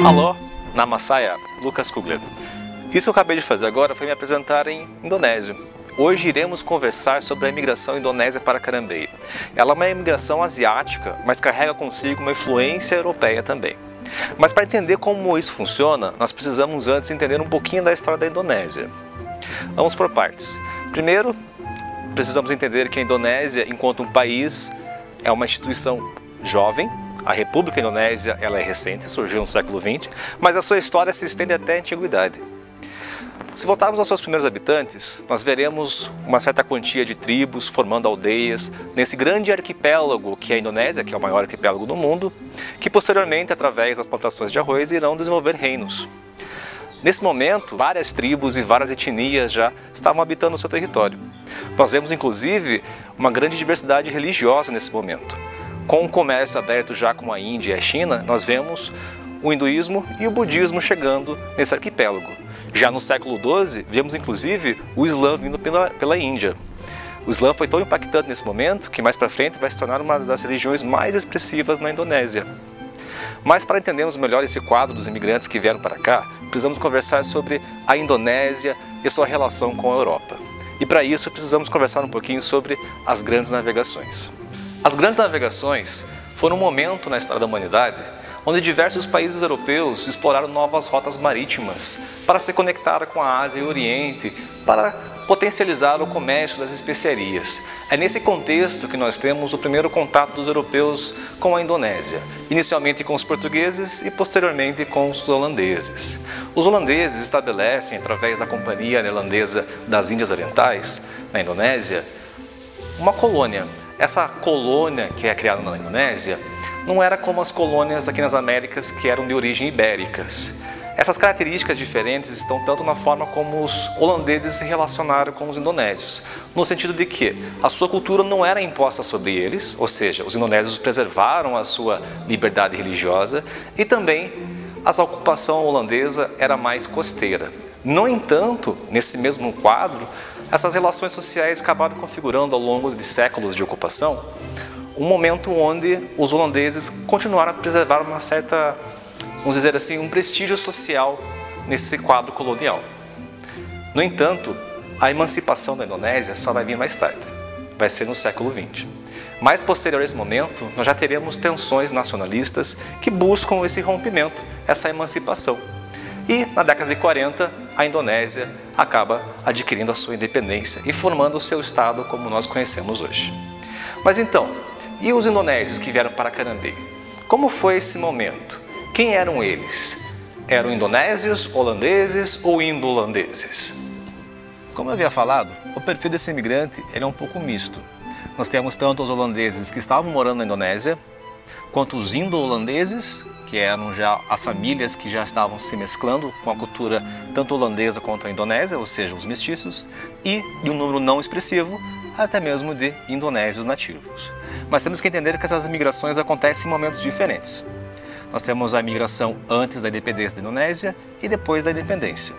Alô, Namasaya, Lucas Kugler. Isso que eu acabei de fazer agora foi me apresentar em indonésio. Hoje iremos conversar sobre a imigração indonésia para Caranbeí. Ela é uma imigração asiática, mas carrega consigo uma influência europeia também. Mas para entender como isso funciona, nós precisamos antes entender um pouquinho da história da Indonésia. Vamos por partes. Primeiro, precisamos entender que a Indonésia, enquanto um país, é uma instituição jovem. A República Indonésia ela é recente, surgiu no século XX, mas a sua história se estende até a antiguidade. Se voltarmos aos seus primeiros habitantes, nós veremos uma certa quantia de tribos formando aldeias nesse grande arquipélago que é a Indonésia, que é o maior arquipélago do mundo, que posteriormente, através das plantações de arroz, irão desenvolver reinos. Nesse momento, várias tribos e várias etnias já estavam habitando o seu território. Nós vemos, inclusive, uma grande diversidade religiosa nesse momento. Com o comércio aberto já com a Índia e a China, nós vemos o hinduísmo e o budismo chegando nesse arquipélago. Já no século XII, vemos inclusive o Islã vindo pela Índia. O Islã foi tão impactante nesse momento que mais para frente vai se tornar uma das religiões mais expressivas na Indonésia. Mas para entendermos melhor esse quadro dos imigrantes que vieram para cá, precisamos conversar sobre a Indonésia e sua relação com a Europa. E para isso precisamos conversar um pouquinho sobre as grandes navegações. As grandes navegações foram um momento na história da humanidade onde diversos países europeus exploraram novas rotas marítimas para se conectar com a Ásia e o Oriente, para potencializar o comércio das especiarias. É nesse contexto que nós temos o primeiro contato dos europeus com a Indonésia, inicialmente com os portugueses e posteriormente com os holandeses. Os holandeses estabelecem, através da Companhia Neerlandesa das Índias Orientais, na Indonésia, uma colônia. Essa colônia que é criada na Indonésia não era como as colônias aqui nas Américas que eram de origem ibéricas. Essas características diferentes estão tanto na forma como os holandeses se relacionaram com os indonésios, no sentido de que a sua cultura não era imposta sobre eles, ou seja, os indonésios preservaram a sua liberdade religiosa e também a ocupação holandesa era mais costeira. No entanto, nesse mesmo quadro, essas relações sociais acabaram configurando ao longo de séculos de ocupação um momento onde os holandeses continuaram a preservar uma certa, vamos dizer assim, um prestígio social nesse quadro colonial. No entanto, a emancipação da Indonésia só vai vir mais tarde, vai ser no século XX. Mais posterior a esse momento, nós já teremos tensões nacionalistas que buscam esse rompimento, essa emancipação. E na década de 40, a Indonésia acaba adquirindo a sua independência e formando o seu estado como nós conhecemos hoje. Mas então, e os indonésios que vieram para Caranbeí? Como foi esse momento? Quem eram eles? Eram indonésios, holandeses ou indo-holandeses? Como eu havia falado, o perfil desse imigrante é um pouco misto. Nós temos tanto os holandeses que estavam morando na Indonésia, quanto os indo-holandeses, que eram já as famílias que já estavam se mesclando com a cultura tanto holandesa quanto a indonésia, ou seja, os mestiços, e de um número não expressivo, até mesmo de indonésios nativos. Mas temos que entender que essas migrações acontecem em momentos diferentes. Nós temos a migração antes da independência da Indonésia e depois da independência.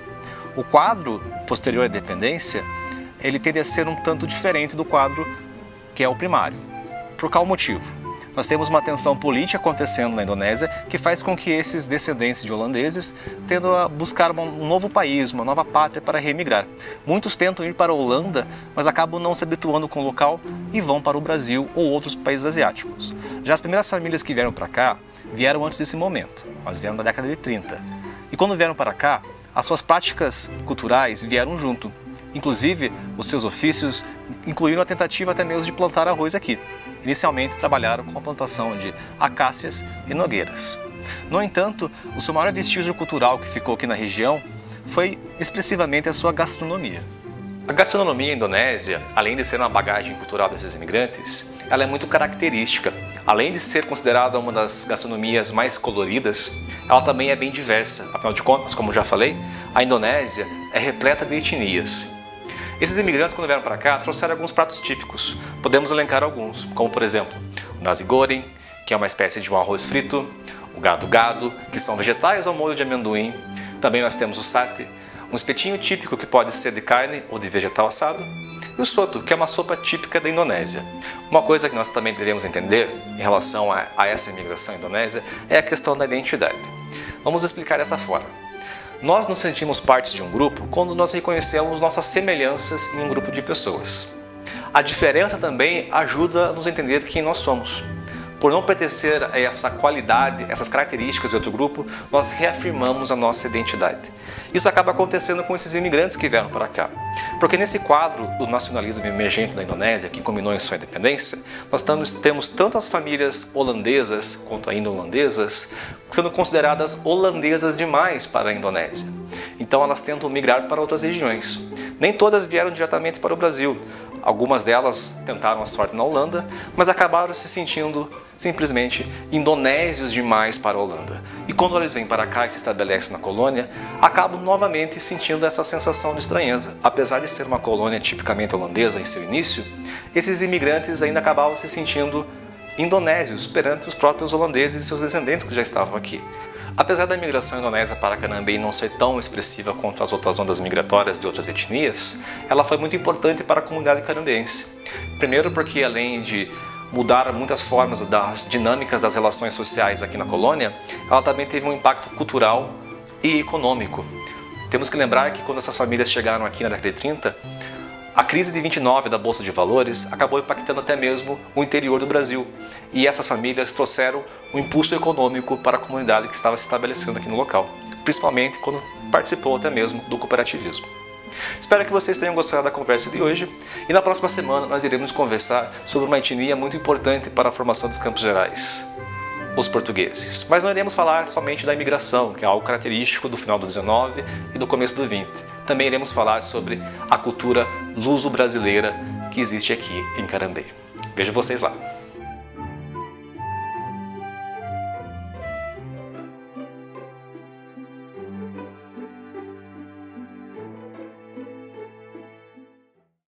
O quadro posterior à independência, ele tende a ser um tanto diferente do quadro que é o primário. Por qual motivo? Nós temos uma tensão política acontecendo na Indonésia que faz com que esses descendentes de holandeses tendam a buscar um novo país, uma nova pátria para reemigrar. Muitos tentam ir para a Holanda, mas acabam não se habituando com o local e vão para o Brasil ou outros países asiáticos. Já as primeiras famílias que vieram para cá vieram antes desse momento, mas vieram na década de 30. E quando vieram para cá, as suas práticas culturais vieram junto. Inclusive, os seus ofícios incluíram a tentativa até mesmo de plantar arroz aqui. Inicialmente trabalharam com a plantação de acácias e nogueiras. No entanto, o seu maior vestígio cultural que ficou aqui na região foi expressivamente a sua gastronomia. A gastronomia indonésia, além de ser uma bagagem cultural desses imigrantes, ela é muito característica. Além de ser considerada uma das gastronomias mais coloridas, ela também é bem diversa. Afinal de contas, como já falei, a Indonésia é repleta de etnias. Esses imigrantes, quando vieram para cá, trouxeram alguns pratos típicos. Podemos elencar alguns, como por exemplo, o nasi goreng, que é uma espécie de um arroz frito, o gado-gado, que são vegetais ao molho de amendoim. Também nós temos o satay, um espetinho típico que pode ser de carne ou de vegetal assado. E o soto, que é uma sopa típica da Indonésia. Uma coisa que nós também devemos entender em relação a essa imigração indonésia é a questão da identidade. Vamos explicar dessa forma. Nós nos sentimos partes de um grupo quando nós reconhecemos nossas semelhanças em um grupo de pessoas. A diferença também ajuda a nos entender quem nós somos. Por não pertencer a essa qualidade, essas características de outro grupo, nós reafirmamos a nossa identidade. Isso acaba acontecendo com esses imigrantes que vieram para cá. Porque nesse quadro do nacionalismo emergente da Indonésia, que culminou em sua independência, nós temos tantas famílias holandesas quanto ainda holandesas, sendo consideradas holandesas demais para a Indonésia. Então elas tentam migrar para outras regiões. Nem todas vieram diretamente para o Brasil. Algumas delas tentaram a sorte na Holanda, mas acabaram se sentindo simplesmente indonésios demais para a Holanda. E quando eles vêm para cá e se estabelecem na colônia, acabam novamente sentindo essa sensação de estranheza. Apesar de ser uma colônia tipicamente holandesa em seu início, esses imigrantes ainda acabavam se sentindo indonésios perante os próprios holandeses e seus descendentes que já estavam aqui. Apesar da imigração indonésia para Caranbém não ser tão expressiva quanto as outras ondas migratórias de outras etnias, ela foi muito importante para a comunidade carambense. Primeiro porque, além de mudar muitas formas das dinâmicas das relações sociais aqui na colônia, ela também teve um impacto cultural e econômico. Temos que lembrar que quando essas famílias chegaram aqui na década de 30, a crise de 29 da Bolsa de Valores acabou impactando até mesmo o interior do Brasil, e essas famílias trouxeram um impulso econômico para a comunidade que estava se estabelecendo aqui no local, principalmente quando participou até mesmo do cooperativismo. Espero que vocês tenham gostado da conversa de hoje, e na próxima semana nós iremos conversar sobre uma etnia muito importante para a formação dos Campos Gerais, os portugueses. Mas não iremos falar somente da imigração, que é algo característico do final do 19 e do começo do 20. Também iremos falar sobre a cultura luso-brasileira que existe aqui em Caranbém. Vejo vocês lá!